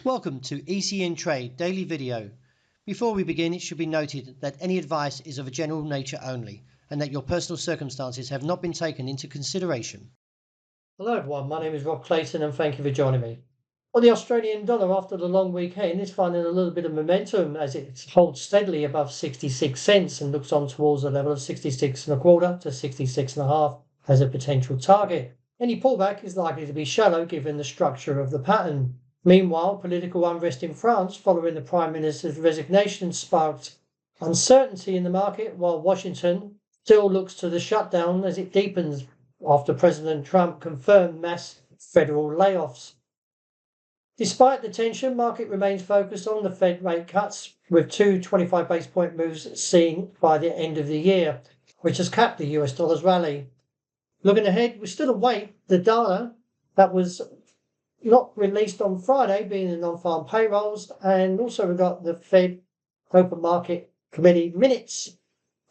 Welcome to ECN Trade Daily Video. Before we begin, it should be noted that any advice is of a general nature only and that your personal circumstances have not been taken into consideration. Hello everyone, my name is Rob Clayton and thank you for joining me. Well, the Australian dollar after the long weekend is finding a little bit of momentum as it holds steadily above 66 cents and looks on towards the level of 66 and a quarter to 66 and a half as a potential target. Any pullback is likely to be shallow given the structure of the pattern. Meanwhile, political unrest in France following the Prime Minister's resignation sparked uncertainty in the market, while Washington still looks to the shutdown as it deepens after President Trump confirmed mass federal layoffs. Despite the tension, market remains focused on the Fed rate cuts, with two 25 base point moves seen by the end of the year, which has capped the US dollar's rally. Looking ahead, we still await the data that was not released on Friday, being the non-farm payrolls, and also we've got the Fed Open Market Committee minutes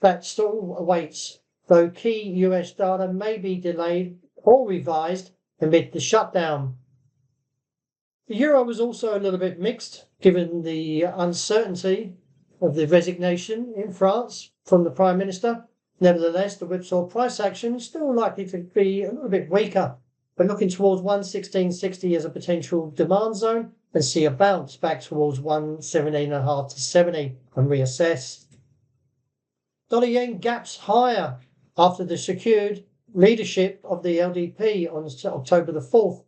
that still awaits, though key US data may be delayed or revised amid the shutdown. The euro was also a little bit mixed, given the uncertainty of the resignation in France from the Prime Minister. Nevertheless, the whipsaw price action is still likely to be a little bit weaker, but looking towards 116.60 as a potential demand zone and see a bounce back towards 117.5 to 70 and reassess. Dollar yen gaps higher after the secured leadership of the LDP on October the 4th.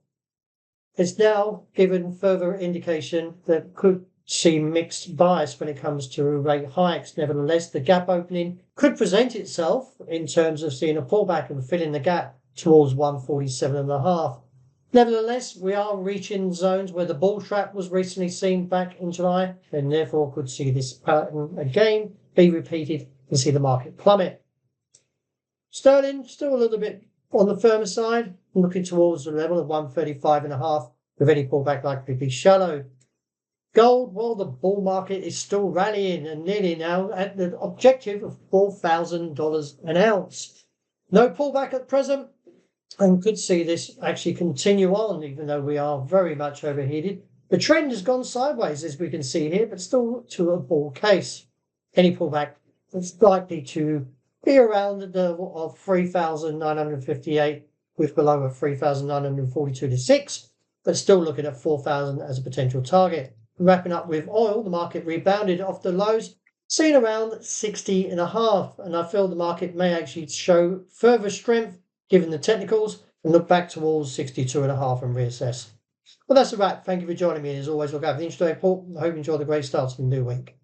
It's now given further indication that could see mixed bias when it comes to rate hikes. Nevertheless, the gap opening could present itself in terms of seeing a pullback and filling the gap towards 147.5. Nevertheless, we are reaching zones where the bull trap was recently seen back in July, and therefore could see this pattern again be repeated and see the market plummet. Sterling still a little bit on the firmer side, looking towards the level of 135.5, with any pullback likely to be shallow. Gold, well, the bull market is still rallying and nearly now at the objective of $4,000 an ounce. No pullback at present, and could see this actually continue on, even though we are very much overheated. The trend has gone sideways, as we can see here, but still to a bull case. Any pullback is likely to be around the level of 3,958, with below of 3,942 to 6, but still looking at 4,000 as a potential target. Wrapping up with oil, the market rebounded off the lows, seen around 60.5, and I feel the market may actually show further strength given the technicals and look back towards 62.5 and reassess. Well, that's a wrap. Thank you for joining me. As always, look out for the intraday report. I hope you enjoy the great start to the new week.